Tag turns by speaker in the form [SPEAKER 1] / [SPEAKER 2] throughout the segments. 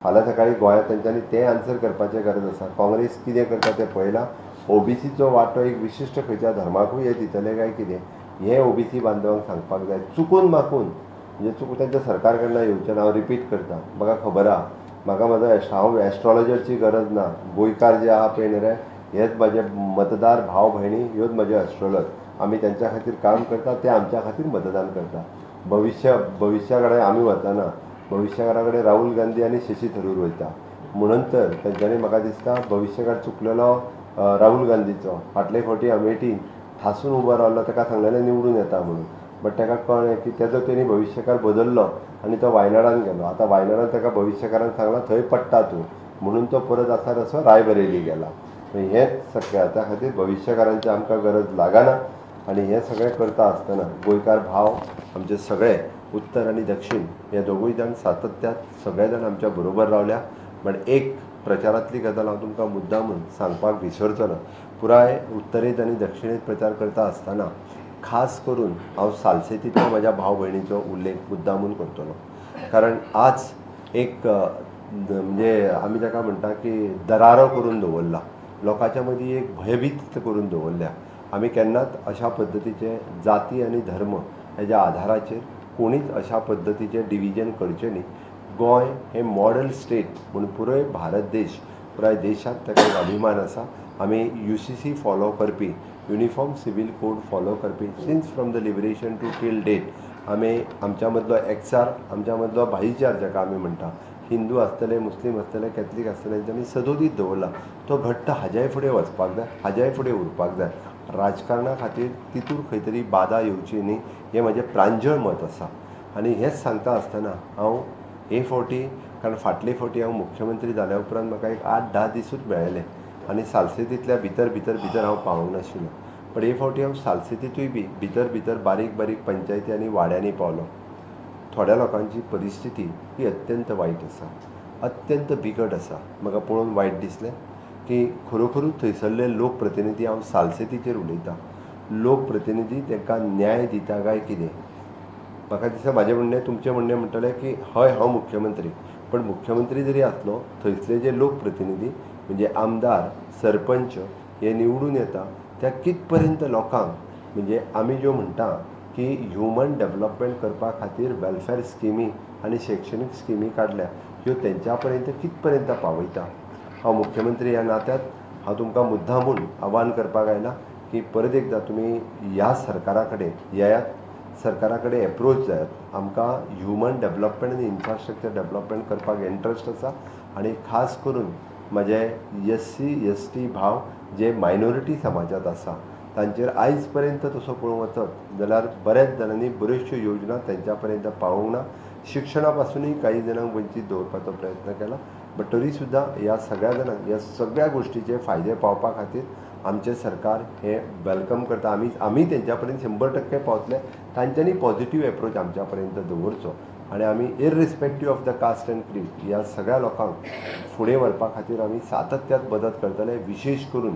[SPEAKER 1] फाल्यां सकाळीं गोंयांत तेंच्यांनी तें आन्सर करपाचें गरज आसा. काँग्रेस कितें करता तें पळयलां. ओबीसीचो वांटो एक विशिश्ट खंयच्या धर्माकूय हे दितले काय कितें हें ओबीसी बांदवांक सांगपाक जाय. चुकून माकून म्हणजे चुकून तेंच्या सरकार कडल्यान येवचें ना. हांव रिपीट करतां, म्हाका खबर आहा, म्हाका म्हजो हांव एस्ट्रॉलॉजरची गरज ना. गोंयकार जे आहा पळय न्ही रे, हेच म्हाजे मतदार भाव भयणी, ह्योच म्हज्यो एस्ट्रॉलॉज. आमी तेंच्या खातीर काम करता, ते आमच्या खातीर मतदान करता. भविश्या कडेन आमी वचना. भविश्यकारा कडेन राहुल गांधी आनी शशी थरूर वयता. म्हणून तर तेंच्यांनी म्हाका दिसता भविश्यकार चुकलेलो राहुल गांधीचो. फाटले फावटी अमेठीन ठासून उबो रावलो, ताका सांगलेलें निवडून येता म्हणून. बट ताका कळ्ळें की तेजो तेणी भविश्यकार बदललो आनी तो वायनाडान गेलो. आतां वायनाडान ताका भविश्यकारान सांगलां थंय पडटा तूं, म्हणून तो परत आसा तसो रायबरेली गेला. हेंच सगळें त्या खातीर भविश्यकारांची आमकां गरज लागना. आनी हें सगळें करता आसतना गोंयकार भाव आमचे सगळे उत्तर आनी दक्षिण हे दोगूय जाण सातत्यात सगळे जाण आमच्या बरोबर रावल्या. पण एक प्रचारांतली गजाल हांव तुमकां मुद्दामून सांगपाक विसरचो ना. पुराय उत्तरेंत आनी दक्षिणेंत प्रचार करता आसतना खास करून हांव सालसेतींतल्या म्हज्या भाव भयणीचो उल्लेख मुद्दामून करतलो. कारण आज एक म्हणजे आमी ताका म्हणटा की दरारो करून दवरला, लोकांच्या मदीं एक भयभीत करून दवरल्या. आमी केन्नाच अशा पद्दतीचे जाती आनी धर्म हेज्या आधाराचेर कोणीच अशा पद्दतीचें डिविजन करचें न्ही. गोंय हें मॉडल स्टेट म्हणून पुराय भारत देश, पुराय देशांत ताका एक अभिमान आसा. आमी UCC फॉलो करपी, युनिफॉर्म सिवील कोड फॉलो करपी since from the liberation to till date. आमी आमच्या मदलो एकचार, आमच्या मदलो भाईचार जाका आमी म्हणटा, हिंदू आसतले, मुस्लीम आसतले, कॅथलीक आसतले, तेंच्यांनी सदोदीत दवरला. तो घट्ट हाज्याय फुडें वचपाक जाय, हाज्याय फुडें उरपाक जाय. राजकारणा खातीर तितूर खंय तरी बाधा येवची न्ही, हें म्हजें प्रांजळ मत आसा. आनी हेंच सांगता आसतना हांव हे फावटी, कारण फाटले फावटी हांव मुख्यमंत्री जाल्या उपरांत म्हाका एक 8-10 दिसूच मेळ्ळे आनी सालसेतींतल्या भितर हांव पावूंक नाशिल्लो. पण हे फावटी हांव सालसेतींतूय बी भितर बारीक बारीक पंचायती आनी वाड्यांनी पावलो. थोड्या लोकांची परिस्थिती ही अत्यंत वायट आसा, अत्यंत बिकट आसा. म्हाका पळोवन वायट दिसलें की खरोखरूच थंयसरले लोकप्रतिनिधी, हांव सालसेतीचेर उलयतां, लोकप्रतिनिधी तांकां न्याय दिता काय कितें. म्हाका दिसता म्हाजें म्हणणें, तुमचें म्हणणें म्हणटलें की हय हांव मुख्यमंत्री, पण मुख्यमंत्री जरी आसलो थंयसले जे लोकप्रतिनिधी म्हणजे आमदार, सरपंच हे निवडून येता, त्या कितपर्यंत लोकांक म्हणजे आमी ज्यो म्हणटा की ह्युमन डेव्हलपमेंट करपा खातीर वेलफेअर स्किमी आनी शैक्षणीक स्किमी काडल्या, ह्यो तेंच्या पर्यंत कितपर्यंत पावयता. हांव मुख्यमंत्री ह्या नात्यात हांव तुमकां मुद्दामून आव्हान करपाक आयलां की परत एकदां तुमी ह्या सरकारा कडेन येयात, सरकारा कडेन एप्रोच जायात. आमकां ह्युमन डेव्हलपमेंट आनी इन्फ्रास्ट्रक्चर डेव्हलपमेंट करपाक इंट्रस्ट आसा. आनी खास करून म्हजे SC ST भाव जे मायनॉरिटी समाजांत आसा तांचेर आयज पर्यंत तसो पळोवंक वचत जाल्यार बऱ्याच जाणांनी बऱ्योचश्यो योजना तेंच्या पर्यंत पावूंक ना. शिक्षणा पासूनय काही जाणांक वंचीत दवरपाचो प्रयत्न केला. बट तरी सुद्दां ह्या सगळ्या जाणांक ह्या सगळ्या गोश्टीचे फायदे पावपा खातीर आमचें सरकार हें वेलकम करता. आमी तेंच्या पर्यंत 100% पावतले. तांच्यांनी पॉझिटीव एप्रोच आमच्या पर्यंत दवरचो आनी आमी इररिस्पेक्टीव ऑफ द कास्ट एंड क्रीड ह्या सगळ्या लोकांक फुडें व्हरपा खातीर आमी सातत्यात मदत करतले. विशेश करून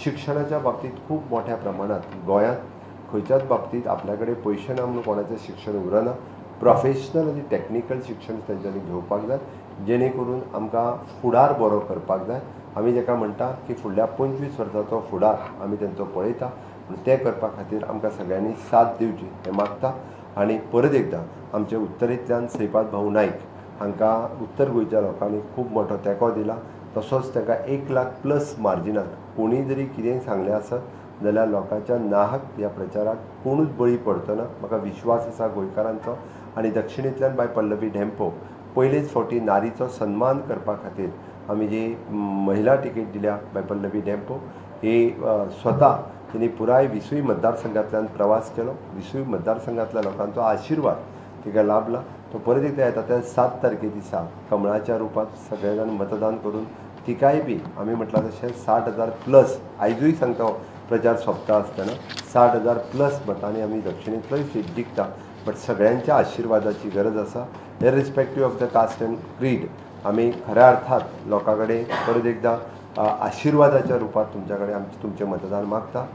[SPEAKER 1] शिक्षणाच्या बाबतींत खूब मोठ्या प्रमाणांत गोंयांत खंयच्याच बाबतींत आपल्या कडेन पयशे ना म्हणून कोणाचें शिक्षण उरना. प्रोफेशनल आनी टॅक्निकल शिक्षण तेंच्यांनी घेवपाक जाय, जेणे करून आमकां फुडार बरो करपाक जाय. आमी जेका म्हणटा की फुडल्या 25 वर्सांचो फुडार आमी तेंचो पळयता. तें करपा खातीर आमकां सगळ्यांनी साथ दिवची हें मागता. आनी परत एकदां आमचे उत्तरेंतल्यान श्रीपाद भाऊ नायक हांकां उत्तर गोंयच्या लोकांनी खूब मोठो तेंको दिला. तसोच ताका 1 लाख प्लस मार्जिनाक कोणी जरी कितेंय सांगलें आसत जाल्यार लोकांच्या नाहक ह्या प्रचाराक कोणूच बळी पडचो ना. म्हाका विश्वास आसा गोंयकारांचो. आनी दक्षिणेंतल्यान बाय पल्लवी ढेंपो पयलेच फावटी नारीचो सन्मान करपा खातीर आमी जी महिला टिकेट दिल्या बाय पल्लवी ढेंपो, ही स्वता तिणी पुराय 20 मतदारसंघांतल्यान प्रवास केलो. 20 मतदारसंघांतल्या लोकांचो आशिर्वाद तिका लाभला. तो परत एकदां येता त्या 7 तारखे दिसा कमळाच्या रुपांत सगळे जाण मतदान करून तिकाय बी आमी म्हटलां तशें 60,000 प्लस, आयजूय सांगता प्रचार सोंपता आसतना 60,000 प्लस मतांनी आमी दक्षिणेंतलोय सीट जिखता. बट सगळ्यांच्या आशिर्वादाची गरज आसा. इररिस्पेक्टीव ऑफ द कास्ट एंड क्रीड आमी खऱ्या अर्थात लोकां कडेन परत एकदां आशिर्वादाच्या रुपांत तुमच्या कडेन तुमचें मतदान मागता.